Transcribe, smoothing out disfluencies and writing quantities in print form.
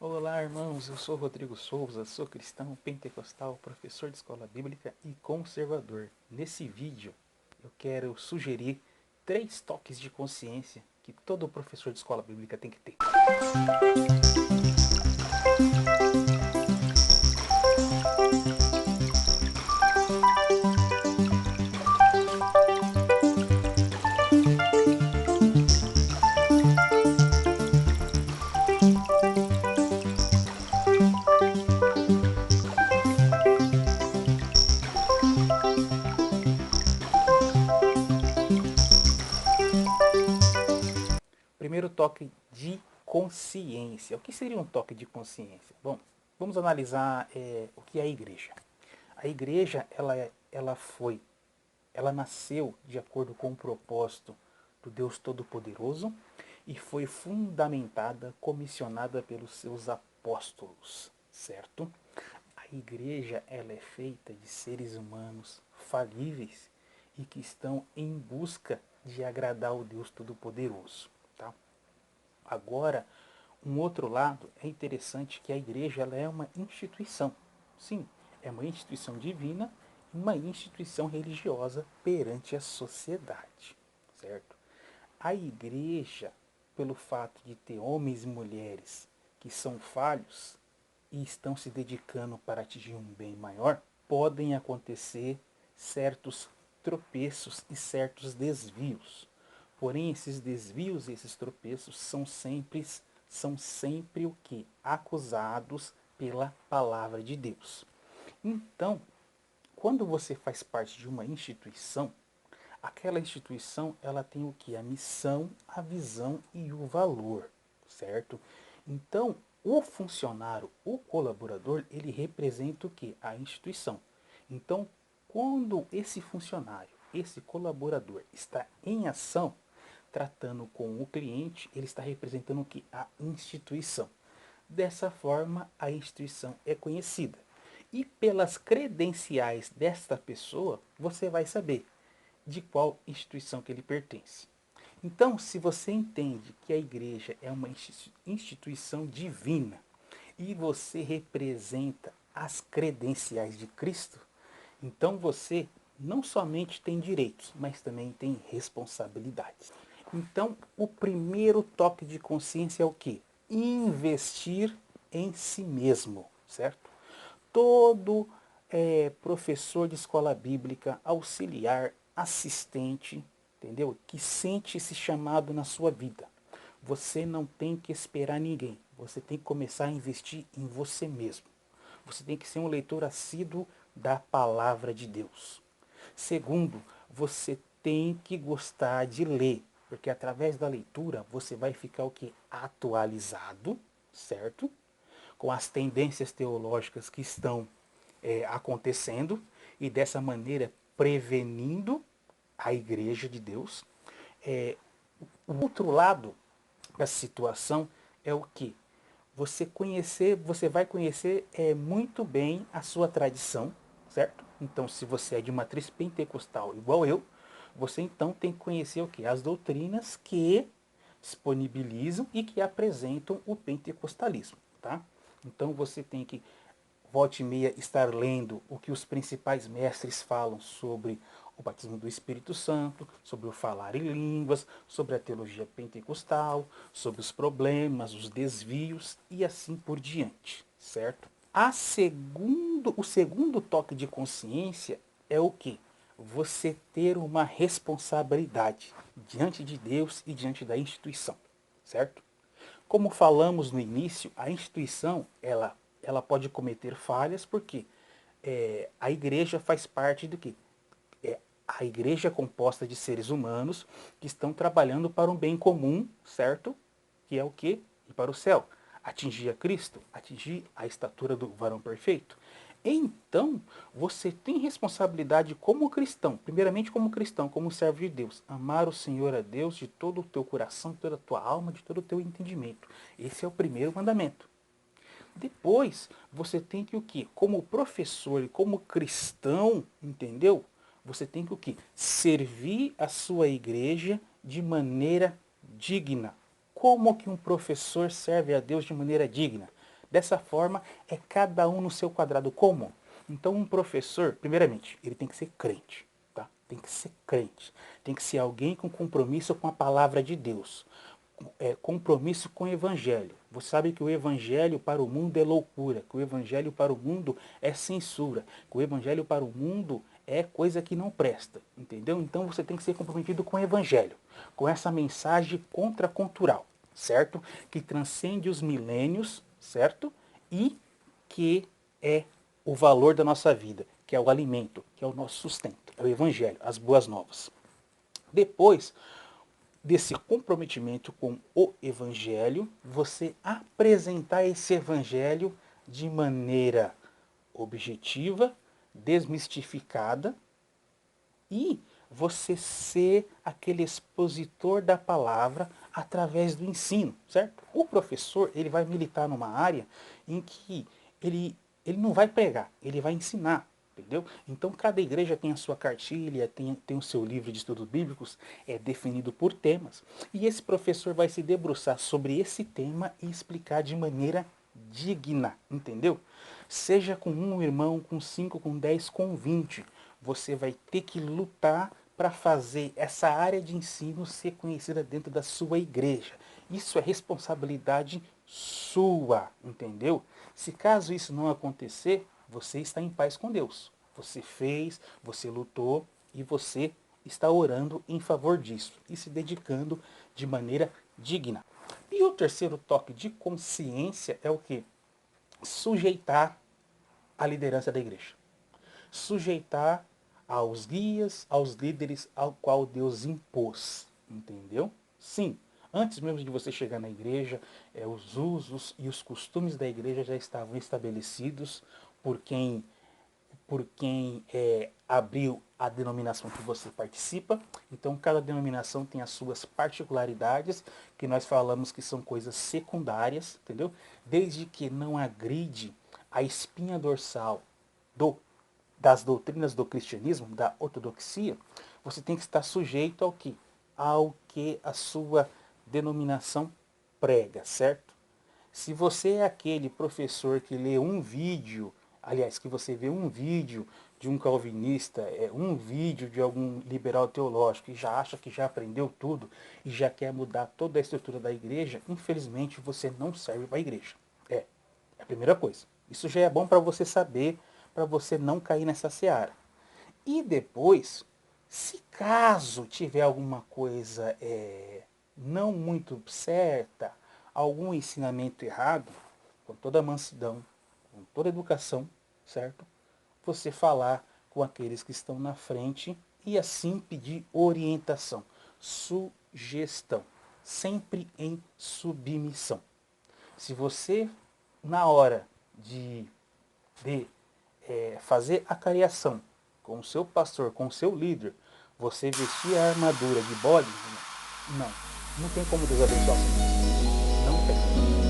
Olá, irmãos, eu sou Rodrigo Souza, sou cristão, pentecostal, professor de escola bíblica e conservador. Nesse vídeo, eu quero sugerir 3 toques de consciência que todo professor de escola bíblica tem que ter. Primeiro toque de consciência. O que seria um toque de consciência? Bom, vamos analisar o que é a igreja. A igreja, ela nasceu de acordo com o propósito do Deus Todo-Poderoso e foi fundamentada, comissionada pelos seus apóstolos, certo? A igreja, ela é feita de seres humanos falíveis e que estão em busca de agradar o Deus Todo-Poderoso, tá? Agora, um outro lado é interessante que a igreja ela é uma instituição. Sim, é uma instituição divina, uma instituição religiosa perante a sociedade, certo? A igreja, pelo fato de ter homens e mulheres que são falhos e estão se dedicando para atingir um bem maior, podem acontecer certos tropeços e certos desvios. Porém, esses desvios e esses tropeços são sempre o que? Acusados pela palavra de Deus. Então, quando você faz parte de uma instituição, aquela instituição ela tem o que? A missão, a visão e o valor, certo? Então, o funcionário, o colaborador, ele representa o que? A instituição. Então, quando esse funcionário, esse colaborador está em ação, tratando com o cliente, ele está representando o que? A instituição. Dessa forma, a instituição é conhecida. E pelas credenciais desta pessoa, você vai saber de qual instituição que ele pertence. Então, se você entende que a igreja é uma instituição divina e você representa as credenciais de Cristo, então você não somente tem direitos, mas também tem responsabilidades. Então, o primeiro toque de consciência é o quê? Investir em si mesmo, certo? Todo professor de escola bíblica, auxiliar, assistente, entendeu? Que sente esse chamado na sua vida. Você não tem que esperar ninguém. Você tem que começar a investir em você mesmo. Você tem que ser um leitor assíduo da palavra de Deus. Segundo, você tem que gostar de ler, porque através da leitura você vai ficar o que? Atualizado, certo? Com as tendências teológicas que estão acontecendo e dessa maneira prevenindo a igreja de Deus. O outro lado da situação é o que? Você vai conhecer muito bem a sua tradição, certo? Então, se você é de matriz pentecostal igual eu, você então tem que conhecer o que? As doutrinas que disponibilizam e que apresentam o pentecostalismo, tá? Então você tem que volta e meia estar lendo o que os principais mestres falam sobre o batismo do Espírito Santo, sobre o falar em línguas, sobre a teologia pentecostal, sobre os problemas, os desvios e assim por diante, certo? O segundo toque de consciência é o que? Você ter uma responsabilidade diante de Deus e diante da instituição, certo? Como falamos no início, a instituição ela pode cometer falhas porque a igreja faz parte do que? A igreja é composta de seres humanos que estão trabalhando para um bem comum, certo? Que é o que? Ir para o céu. Atingir a Cristo, atingir a estatura do varão perfeito. Então, você tem responsabilidade como cristão, primeiramente como cristão, como servo de Deus, amar o Senhor a Deus de todo o teu coração, de toda a tua alma, de todo o teu entendimento. Esse é o primeiro mandamento. Depois, você tem que o quê? Como professor e como cristão, entendeu? Você tem que o quê? Servir a sua igreja de maneira digna. Como que um professor serve a Deus de maneira digna? Dessa forma, é cada um no seu quadrado comum. Então, um professor, primeiramente, ele tem que ser crente, tá? Tem que ser crente. Tem que ser alguém com compromisso com a palavra de Deus. Compromisso com o evangelho. Você sabe que o evangelho para o mundo é loucura, que o evangelho para o mundo é censura, que o evangelho para o mundo é coisa que não presta, entendeu? Então você tem que ser comprometido com o evangelho, com essa mensagem contracultural, certo? Que transcende os milênios, certo? E que é o valor da nossa vida, que é o alimento, que é o nosso sustento, é o evangelho, as boas novas. Depois desse comprometimento com o evangelho, você apresentar esse evangelho de maneira objetiva, desmistificada, e você ser aquele expositor da palavra através do ensino, certo? O professor, ele vai militar numa área em que ele não vai pregar, ele vai ensinar, entendeu? Então cada igreja tem a sua cartilha, tem o seu livro de estudos bíblicos, é definido por temas. E esse professor vai se debruçar sobre esse tema e explicar de maneira digna, entendeu? Seja com um irmão, com 5, com 10, com 20, você vai ter que lutar para fazer essa área de ensino ser conhecida dentro da sua igreja. Isso é responsabilidade sua, entendeu? Se caso isso não acontecer, você está em paz com Deus. Você fez, você lutou e você está orando em favor disso e se dedicando de maneira digna. E o terceiro toque de consciência é o que? Sujeitar a liderança da igreja. Sujeitar aos guias, aos líderes ao qual Deus impôs. Entendeu? Sim, antes mesmo de você chegar na igreja, os usos e os costumes da igreja já estavam estabelecidos por quem abriu a denominação que você participa. Então, cada denominação tem as suas particularidades, que nós falamos que são coisas secundárias, entendeu? Desde que não agride a espinha dorsal das doutrinas do cristianismo, da ortodoxia, você tem que estar sujeito ao que? Ao que a sua denominação prega, certo? Se você é aquele professor que lê um vídeo, aliás, que você vê um vídeo de um calvinista, um vídeo de algum liberal teológico e já acha que já aprendeu tudo e já quer mudar toda a estrutura da igreja, infelizmente você não serve para a igreja. É a primeira coisa. Isso já é bom para você saber, para você não cair nessa seara. E depois, se caso tiver alguma coisa não muito certa, algum ensinamento errado, com toda mansidão, com toda educação, certo? Você falar com aqueles que estão na frente e assim pedir orientação, sugestão, sempre em submissão. Se você, na hora de fazer a cariação com o seu pastor, com o seu líder, você vestir a armadura de bode, não tem como Deus abençoar assim. Não tem.